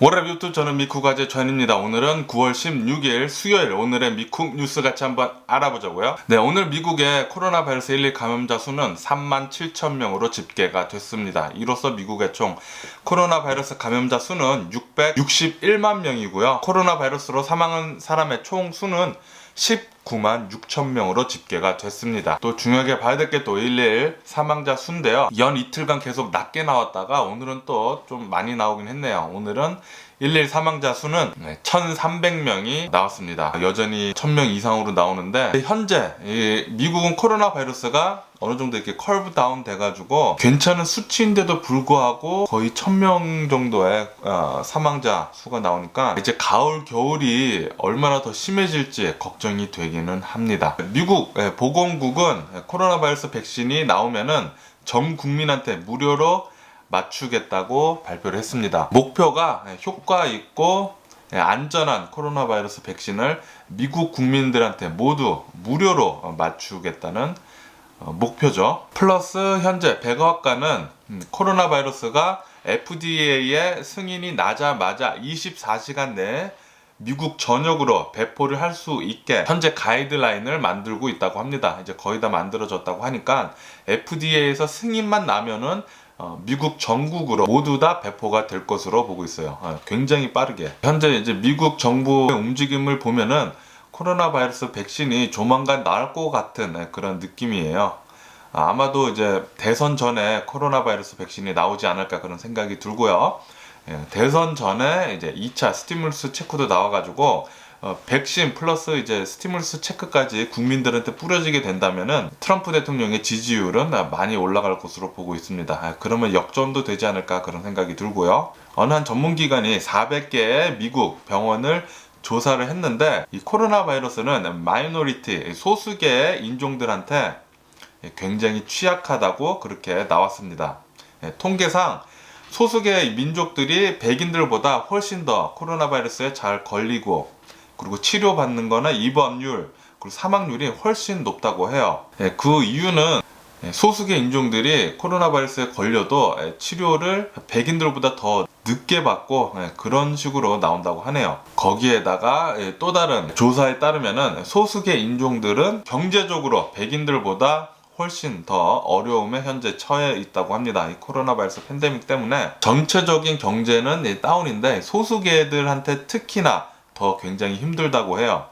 월요일 유튜브 저는 미쿡아재 전입니다. 오늘은 9월 16일 수요일 오늘의 미쿡 뉴스 같이 한번 알아보자고요. 네, 오늘 미국의 코로나 바이러스 1일 감염자 수는 37,000명으로 집계가 됐습니다. 이로써 미국의 총 코로나 바이러스 감염자 수는 661만 명이고요. 코로나 바이러스로 사망한 사람의 총 수는 19만 6천 명으로 집계가 됐습니다. 또 중요하게 봐야 될 게 또 1일 사망자 수인데요. 연 이틀간 계속 낮게 나왔다가 오늘은 또 좀 많이 나오긴 했네요. 오늘은 1일 사망자 수는 1,300명이 나왔습니다. 여전히 1,000명 이상으로 나오는데 현재 미국은 코로나 바이러스가 어느 정도 이렇게 컬브 다운 돼가지고 괜찮은 수치인데도 불구하고 거의 1,000명 정도의 사망자 수가 나오니까 이제 가을 겨울이 얼마나 더 심해질지 걱정이 되기는 합니다. 미국 보건국은 코로나 바이러스 백신이 나오면은 전 국민한테 무료로 맞추겠다고 발표를 했습니다. 목표가 효과 있고 안전한 코로나 바이러스 백신을 미국 국민들한테 모두 무료로 맞추겠다는 목표죠. 플러스 현재 백악관은 코로나 바이러스가 FDA의 승인이 나자마자 24시간 내에 미국 전역으로 배포를 할 수 있게 현재 가이드라인을 만들고 있다고 합니다. 이제 거의 다 만들어졌다고 하니까 FDA에서 승인만 나면은 미국 전국으로 모두 다 배포가 될 것으로 보고 있어요. 굉장히 빠르게. 현재 이제 미국 정부의 움직임을 보면은 코로나 바이러스 백신이 조만간 나올 것 같은 그런 느낌이에요. 아마도 이제 대선 전에 코로나 바이러스 백신이 나오지 않을까 그런 생각이 들고요. 대선 전에 이제 2차 스티뮬러스 체크도 나와가지고 백신 플러스 이제 스티뮬러스 체크까지 국민들한테 뿌려지게 된다면은 트럼프 대통령의 지지율은 많이 올라갈 것으로 보고 있습니다. 그러면 역전도 되지 않을까 그런 생각이 들고요. 어느 한 전문기관이 400개의 미국 병원을 조사를 했는데 이 코로나 바이러스는 마이너리티 소수계의 인종들한테 굉장히 취약하다고 그렇게 나왔습니다. 통계상 소수계의 민족들이 백인들보다 훨씬 더 코로나 바이러스에 잘 걸리고 그리고 치료받는 거나 입원율 그리고 사망률이 훨씬 높다고 해요. 그 이유는 소수계 인종들이 코로나 바이러스에 걸려도 치료를 백인들보다 더 늦게 받고 그런 식으로 나온다고 하네요. 거기에다가 또 다른 조사에 따르면은 소수계 인종들은 경제적으로 백인들보다 훨씬 더 어려움에 현재 처해 있다고 합니다. 이 코로나 바이러스 팬데믹 때문에 전체적인 경제는 다운인데 소수계들한테 특히나 더 굉장히 힘들다고 해요.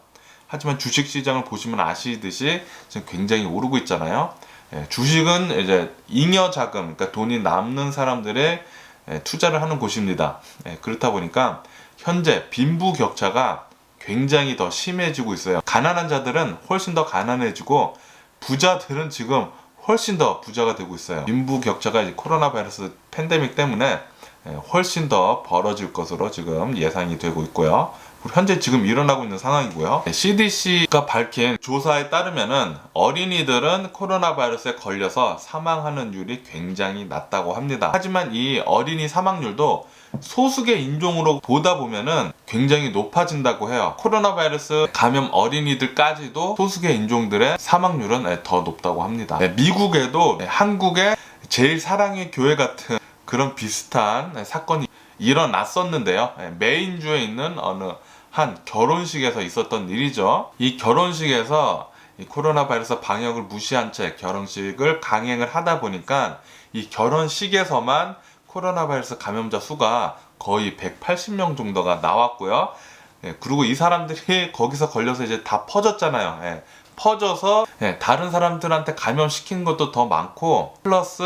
하지만 주식시장을 보시면 아시듯이 지금 굉장히 오르고 있잖아요. 주식은 이제 잉여 자금, 그러니까 돈이 남는 사람들의 투자를 하는 곳입니다. 그렇다 보니까 현재 빈부격차가 굉장히 더 심해지고 있어요. 가난한 자들은 훨씬 더 가난해지고 부자들은 지금 훨씬 더 부자가 되고 있어요. 빈부격차가 이제 코로나 바이러스 팬데믹 때문에 훨씬 더 벌어질 것으로 지금 예상이 되고 있고요. 현재 지금 일어나고 있는 상황이고요. CDC가 밝힌 조사에 따르면은 어린이들은 코로나 바이러스에 걸려서 사망하는 율이 굉장히 낮다고 합니다. 하지만 이 어린이 사망률도 소수계 인종으로 보다 보면은 굉장히 높아진다고 해요. 코로나 바이러스 감염 어린이들까지도 소수계 인종들의 사망률은 더 높다고 합니다. 미국에도 한국의 제일 사랑의 교회 같은 그런 비슷한 사건이 일어났었는데요. 메인주에 있는 어느 한 결혼식에서 있었던 일이죠. 이 결혼식에서 이 코로나 바이러스 방역을 무시한 채 결혼식을 강행을 하다 보니까 이 결혼식에서만 코로나 바이러스 감염자 수가 거의 180명 정도가 나왔고요. 그리고 이 사람들이 거기서 걸려서 이제 다 퍼졌잖아요. 퍼져서 다른 사람들한테 감염시킨 것도 더 많고 플러스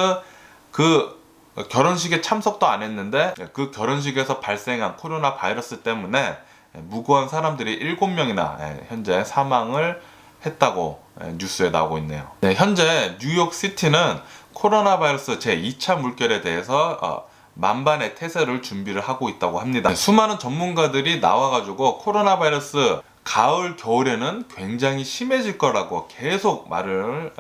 그 결혼식에 참석도 안 했는데 그 결혼식에서 발생한 코로나 바이러스 때문에 무고한 사람들이 7명이나 현재 사망을 했다고 뉴스에 나오고 있네요. 현재 뉴욕시티는 코로나 바이러스 제2차 물결에 대해서 만반의 태세를 준비를 하고 있다고 합니다. 수많은 전문가들이 나와가지고 코로나 바이러스 가을 겨울에는 굉장히 심해질 거라고 계속 말을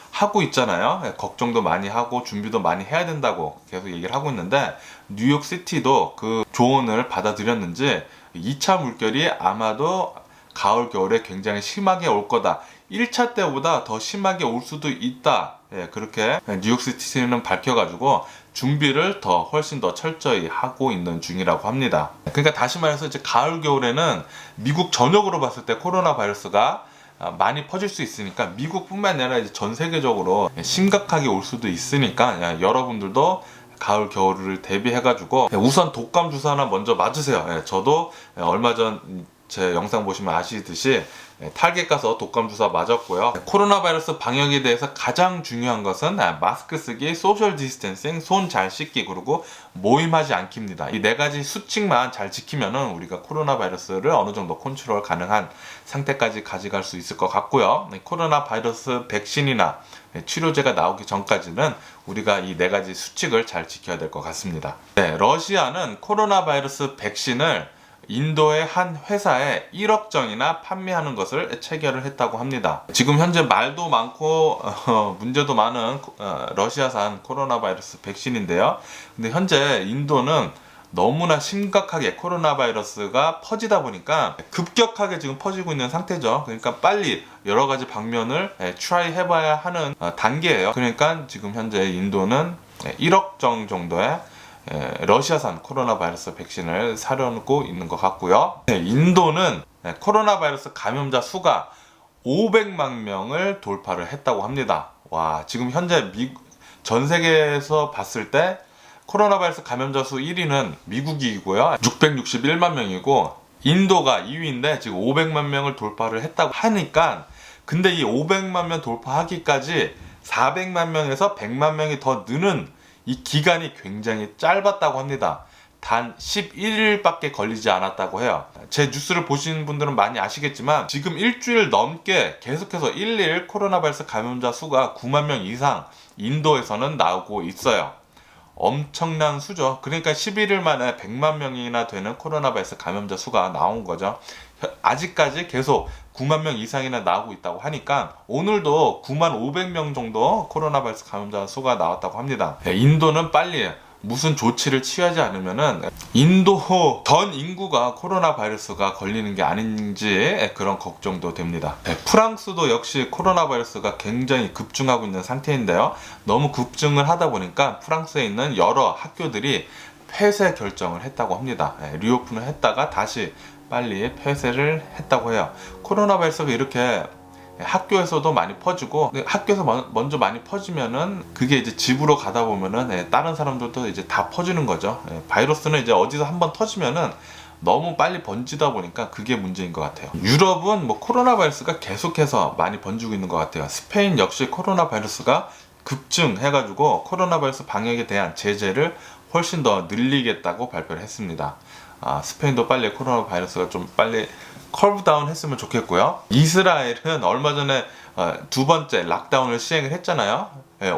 하고 있잖아요. 걱정도 많이 하고 준비도 많이 해야 된다고 계속 얘기를 하고 있는데 뉴욕시티도 그 조언을 받아들였는지 2차 물결이 아마도 가을 겨울에 굉장히 심하게 올 거다. 1차 때보다 더 심하게 올 수도 있다. 그렇게 뉴욕시티는 밝혀가지고 준비를 훨씬 더 철저히 하고 있는 중이라고 합니다. 그러니까 다시 말해서 이제 가을 겨울에는 미국 전역으로 봤을 때 코로나 바이러스가 많이 퍼질 수 있으니까 미국뿐만 아니라 이제 전 세계적으로 심각하게 올 수도 있으니까 여러분들도 가을 겨울을 대비해가지고 우선 독감 주사 하나 먼저 맞으세요. 저도 얼마 전 제 영상 보시면 아시듯이 타겟 가서 독감 주사 맞았고요. 코로나 바이러스 방역에 대해서 가장 중요한 것은 마스크 쓰기, 소셜 디스텐싱, 손 잘 씻기, 그리고 모임하지 않기입니다. 이 네 가지 수칙만 잘 지키면은 우리가 코로나 바이러스를 어느 정도 컨트롤 가능한 상태까지 가져갈 수 있을 것 같고요. 코로나 바이러스 백신이나 치료제가 나오기 전까지는 우리가 이 네 가지 수칙을 잘 지켜야 될 것 같습니다. 러시아는 코로나 바이러스 백신을 인도의 한 회사에 1억 정이나 판매하는 것을 체결을 했다고 합니다. 지금 현재 말도 많고 문제도 많은 러시아산 코로나 바이러스 백신인데요. 근데 현재 인도는 너무나 심각하게 코로나 바이러스가 퍼지다 보니까 급격하게 지금 퍼지고 있는 상태죠. 그러니까 빨리 여러 가지 방면을 트라이 해봐야 하는 단계예요. 그러니까 지금 현재 인도는 1억 정 정도의 러시아산 코로나 바이러스 백신을 사려고 있는 것 같고요. 인도는 코로나 바이러스 감염자 수가 500만 명을 돌파를 했다고 합니다. 와, 지금 현재 전 세계에서 봤을 때 코로나 바이러스 감염자 수 1위는 미국이고요. 661만 명이고 인도가 2위인데 지금 500만 명을 돌파를 했다고 하니까, 근데 이 500만 명 돌파하기까지 400만 명에서 100만 명이 더 느는 이 기간이 굉장히 짧았다고 합니다. 단 11일밖에 걸리지 않았다고 해요. 제 뉴스를 보시는 분들은 많이 아시겠지만 지금 일주일 넘게 계속해서 일일 코로나 바이러스 감염자 수가 9만 명 이상 인도에서는 나오고 있어요. 엄청난 수죠. 그러니까 11일 만에 100만 명이나 되는 코로나 바이러스 감염자 수가 나온 거죠. 아직까지 계속 9만 명 이상이나 나오고 있다고 하니까 오늘도 9만 500명 정도 코로나 바이러스 감염자 수가 나왔다고 합니다. 인도는 빨리 무슨 조치를 취하지 않으면은 인도 전 인구가 코로나 바이러스가 걸리는 게 아닌지 그런 걱정도 됩니다. 프랑스도 역시 코로나 바이러스가 굉장히 급증하고 있는 상태인데요. 너무 급증을 하다 보니까 프랑스에 있는 여러 학교들이 폐쇄 결정을 했다고 합니다. 리오픈을 했다가 다시 빨리 폐쇄를 했다고 해요. 코로나 바이러스가 이렇게 학교에서도 많이 퍼지고, 학교에서 먼저 많이 퍼지면은 그게 이제 집으로 가다 보면은 다른 사람들도 이제 다 퍼지는 거죠. 바이러스는 이제 어디서 한번 터지면은 너무 빨리 번지다 보니까 그게 문제인 것 같아요. 유럽은 뭐 코로나 바이러스가 계속해서 많이 번지고 있는 것 같아요. 스페인 역시 코로나 바이러스가 급증해가지고 코로나 바이러스 방역에 대한 제재를 훨씬 더 늘리겠다고 발표를 했습니다. 스페인도 빨리 코로나 바이러스가 좀 빨리 컬브 다운 했으면 좋겠고요. 이스라엘은 얼마 전에 두 번째 락다운을 시행을 했잖아요.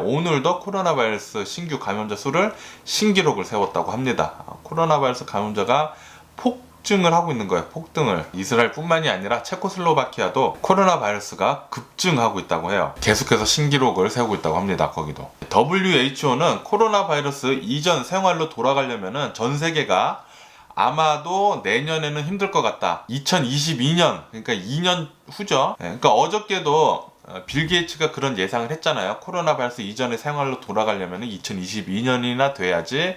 오늘도 코로나 바이러스 신규 감염자 수를 신기록을 세웠다고 합니다. 코로나 바이러스 감염자가 폭증을 하고 있는 거예요. 폭등을. 이스라엘뿐만이 아니라 체코슬로바키아도 코로나 바이러스가 급증하고 있다고 해요. 계속해서 신기록을 세우고 있다고 합니다. 거기도. WHO는 코로나 바이러스 이전 생활로 돌아가려면은 전 세계가 아마도 내년에는 힘들 것 같다. 2022년, 그러니까 2년 후죠. 그러니까 어저께도 빌 게이츠가 그런 예상을 했잖아요. 코로나 바이러스 이전의 생활로 돌아가려면 2022년이나 돼야지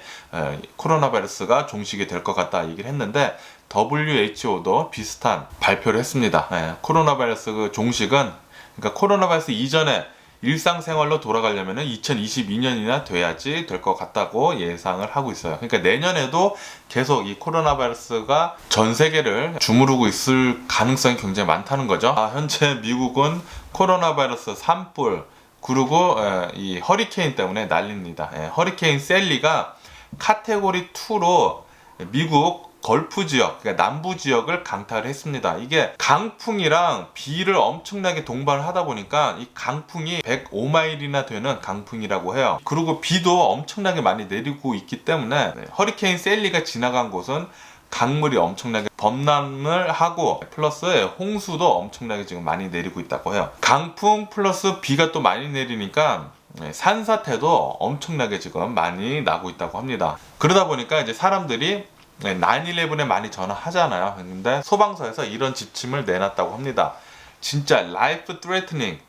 코로나 바이러스가 종식이 될 것 같다 얘기를 했는데, WHO도 비슷한 발표를 했습니다. 코로나 바이러스 그 종식은, 그러니까 코로나 바이러스 이전에 일상생활로 돌아가려면 2022년이나 돼야지 될 것 같다고 예상을 하고 있어요. 그러니까 내년에도 계속 이 코로나 바이러스가 전 세계를 주무르고 있을 가능성이 굉장히 많다는 거죠. 현재 미국은 코로나 바이러스 산불, 그리고 이 허리케인 때문에 난립니다. 허리케인 셀리가 카테고리 2로 미국 걸프 지역, 그러니까 남부 지역을 강타를 했습니다. 이게 강풍이랑 비를 엄청나게 동반을 하다 보니까 이 강풍이 105마일이나 되는 강풍이라고 해요. 그리고 비도 엄청나게 많이 내리고 있기 때문에 허리케인 셀리가 지나간 곳은 강물이 엄청나게 범람을 하고, 플러스 홍수도 엄청나게 지금 많이 내리고 있다고 해요. 강풍 플러스 비가 또 많이 내리니까 산사태도 엄청나게 지금 많이 나고 있다고 합니다. 그러다 보니까 이제 사람들이 9/11에 많이 전화하잖아요. 근데 소방서에서 이런 지침을 내놨다고 합니다. 진짜 life threatening,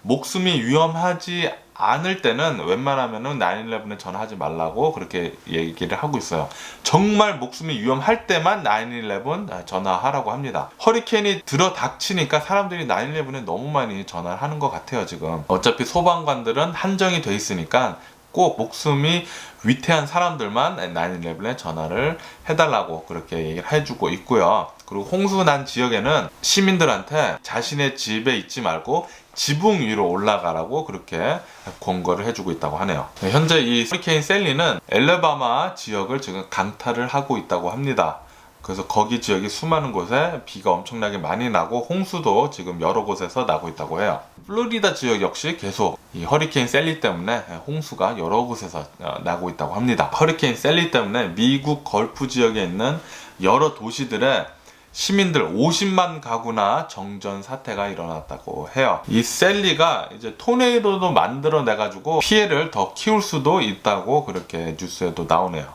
목숨이 위험하지 않을 때는 웬만하면은 911에 전화하지 말라고 그렇게 얘기를 하고 있어요. 정말 목숨이 위험할 때만 911 전화하라고 합니다. 허리케인이 들어닥치니까 사람들이 911에 너무 많이 전화를 하는 것 같아요. 지금 어차피 소방관들은 한정이 돼 있으니까 꼭 목숨이 위태한 사람들만 911에 전화를 해달라고 그렇게 얘기를 해주고 있고요. 그리고 홍수 난 지역에는 시민들한테 자신의 집에 있지 말고 지붕 위로 올라가라고 그렇게 권고를 해주고 있다고 하네요. 현재 이 허리케인 셀리는 엘레바마 지역을 지금 강타를 하고 있다고 합니다. 그래서 거기 지역이 수많은 곳에 비가 엄청나게 많이 나고 홍수도 지금 여러 곳에서 나고 있다고 해요. 플로리다 지역 역시 계속 이 허리케인 셀리 때문에 홍수가 여러 곳에서 나고 있다고 합니다. 허리케인 셀리 때문에 미국 걸프 지역에 있는 여러 도시들의 시민들 50만 가구나 정전 사태가 일어났다고 해요. 이 셀리가 이제 토네이도도 만들어내가지고 피해를 더 키울 수도 있다고 그렇게 뉴스에도 나오네요.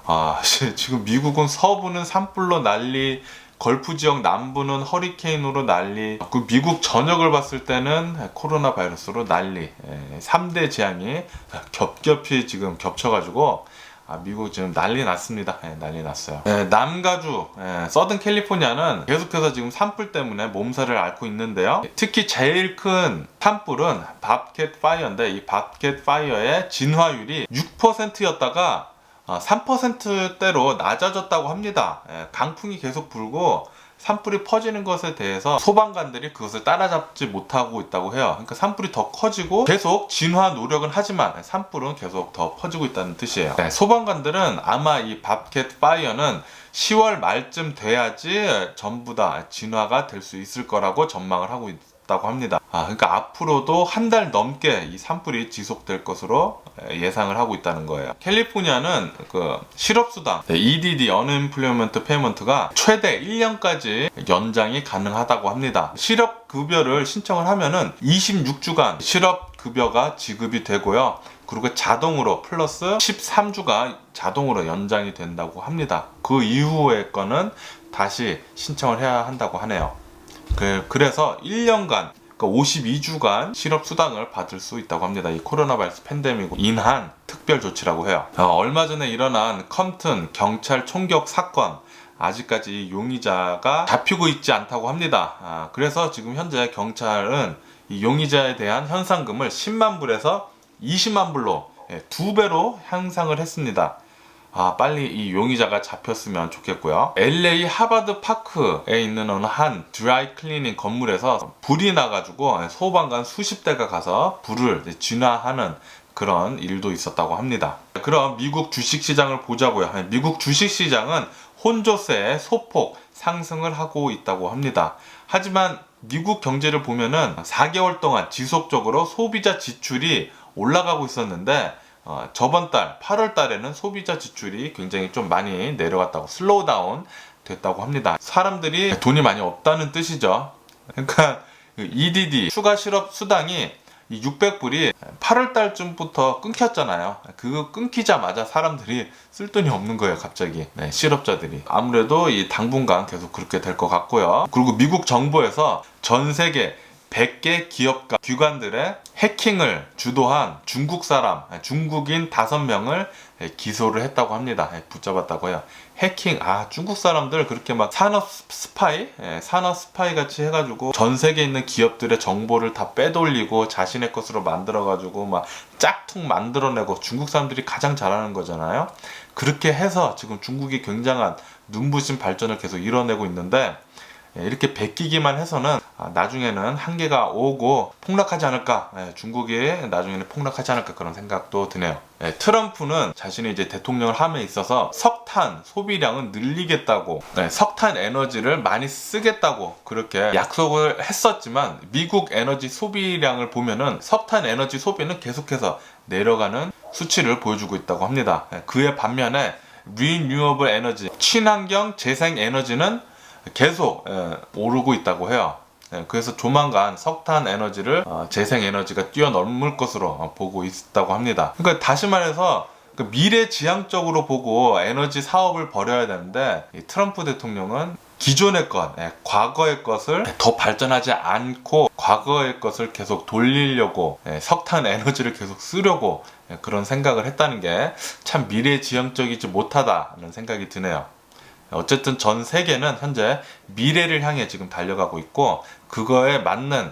지금 미국은 서부는 산불로 난리, 걸프 지역 남부는 허리케인으로 난리, 그 미국 전역을 봤을 때는 코로나 바이러스로 난리. 3대 재앙이 겹겹이 지금 겹쳐가지고 미국 지금 난리 났습니다. 난리 났어요. 남가주 서든 캘리포니아는 계속해서 지금 산불 때문에 몸살을 앓고 있는데요. 특히 제일 큰 산불은 밥캣 파이어인데 이 밥캣 파이어의 진화율이 6%였다가 3%대로 낮아졌다고 합니다. 강풍이 계속 불고 산불이 퍼지는 것에 대해서 소방관들이 그것을 따라잡지 못하고 있다고 해요. 그러니까 산불이 더 커지고 계속 진화 노력은 하지만 산불은 계속 더 퍼지고 있다는 뜻이에요. 소방관들은 아마 이 밥캣 파이어는 10월 말쯤 돼야지 전부 다 진화가 될 수 있을 거라고 전망을 하고 있다고 합니다. 그러니까 앞으로도 한 달 넘게 이 산불이 지속될 것으로 예상을 하고 있다는 거예요. 캘리포니아는 그 실업수당 EDD Unemployment Payment가 최대 1년까지 연장이 가능하다고 합니다. 실업급여를 신청을 하면은 26주간 실업급여가 지급이 되고요. 그리고 자동으로 플러스 13주가 자동으로 연장이 된다고 합니다. 그 이후의 거는 다시 신청을 해야 한다고 하네요. 그래서 1년간, 그러니까 52주간 실업수당을 받을 수 있다고 합니다. 이 코로나 바이러스 팬데믹으로 인한 특별 조치라고 해요. 얼마 전에 일어난 컴튼 경찰 총격 사건, 아직까지 용의자가 잡히고 있지 않다고 합니다. 그래서 지금 현재 경찰은 이 용의자에 대한 현상금을 10만 불에서 20만 불로 2배로 향상을 했습니다. 빨리 이 용의자가 잡혔으면 좋겠고요. LA 하버드 파크에 있는 어느 한 드라이 클리닝 건물에서 불이 나가지고 소방관 수십 대가 가서 불을 진화하는 그런 일도 있었다고 합니다. 그럼 미국 주식시장을 보자고요. 미국 주식시장은 혼조세의 소폭 상승을 하고 있다고 합니다. 하지만 미국 경제를 보면은 4개월 동안 지속적으로 소비자 지출이 올라가고 있었는데 저번 달 8월 달에는 소비자 지출이 굉장히 좀 많이 내려갔다고, 슬로우 다운 됐다고 합니다. 사람들이 돈이 많이 없다는 뜻이죠. 그러니까 EDD 추가 실업 수당이 600불이 8월 달쯤부터 끊겼잖아요. 그거 끊기자마자 사람들이 쓸 돈이 없는 거예요, 갑자기. 실업자들이. 아무래도 이 당분간 계속 그렇게 될 것 같고요. 그리고 미국 정부에서 전 세계 100개 기업과 기관들의 해킹을 주도한 중국 사람, 중국인 5명을 기소를 했다고 합니다. 붙잡았다고 해요. 해킹, 중국 사람들 그렇게 막 산업 스파이 같이 해가지고 전 세계에 있는 기업들의 정보를 다 빼돌리고 자신의 것으로 만들어가지고 막 짝퉁 만들어내고, 중국 사람들이 가장 잘하는 거잖아요. 그렇게 해서 지금 중국이 굉장한 눈부신 발전을 계속 이뤄내고 있는데, 이렇게 베끼기만 해서는 나중에는 한계가 오고 폭락하지 않을까, 중국이 나중에는 폭락하지 않을까, 그런 생각도 드네요. 트럼프는 자신이 이제 대통령을 함에 있어서 석탄 소비량은 늘리겠다고, 석탄 에너지를 많이 쓰겠다고 그렇게 약속을 했었지만, 미국 에너지 소비량을 보면은 석탄 에너지 소비는 계속해서 내려가는 수치를 보여주고 있다고 합니다. 그에 반면에 리뉴어블 에너지, 친환경 재생 에너지는 계속 오르고 있다고 해요. 그래서 조만간 석탄 에너지를 재생 에너지가 뛰어넘을 것으로 보고 있다고 합니다. 그러니까 다시 말해서 그 미래지향적으로 보고 에너지 사업을 벌여야 되는데 이 트럼프 대통령은 기존의 것, 과거의 것을 더 발전하지 않고 과거의 것을 계속 돌리려고 석탄 에너지를 계속 쓰려고 그런 생각을 했다는 게 참 미래지향적이지 못하다는 생각이 드네요. 어쨌든 전 세계는 현재 미래를 향해 지금 달려가고 있고 그거에 맞는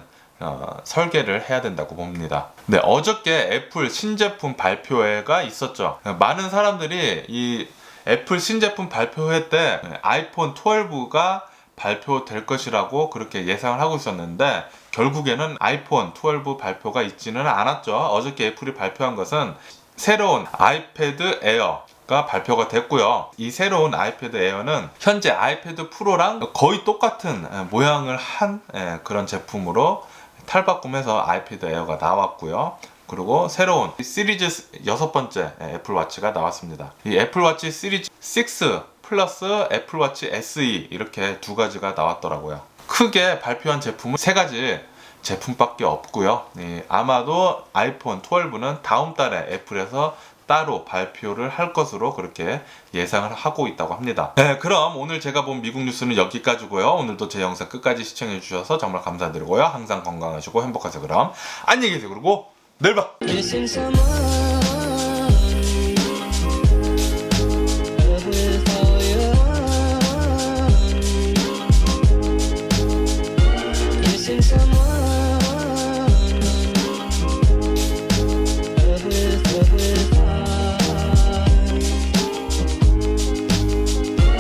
설계를 해야 된다고 봅니다. 네, 어저께 애플 신제품 발표회가 있었죠. 많은 사람들이 이 애플 신제품 발표회 때 아이폰 12가 발표될 것이라고 그렇게 예상을 하고 있었는데 결국에는 아이폰 12 발표가 있지는 않았죠. 어저께 애플이 발표한 것은 새로운 아이패드 에어가 발표가 됐고요. 이 새로운 아이패드 에어는 현재 아이패드 프로랑 거의 똑같은 모양을 한 그런 제품으로 탈바꿈해서 아이패드 에어가 나왔고요. 그리고 새로운 시리즈 6번째 애플워치가 나왔습니다. 이 애플워치 시리즈 6 플러스 애플워치 SE 이렇게 두 가지가 나왔더라고요. 크게 발표한 제품은 세 가지 제품밖에 없고요. 아마도 아이폰 12는 다음 달에 애플에서 따로 발표를 할 것으로 그렇게 예상을 하고 있다고 합니다. 네, 그럼 오늘 제가 본 미국 뉴스는 여기까지고요. 오늘도 제 영상 끝까지 시청해 주셔서 정말 감사드리고요. 항상 건강하시고 행복하세요. 그럼 안녕히 계세요. 그리고 내일 봐.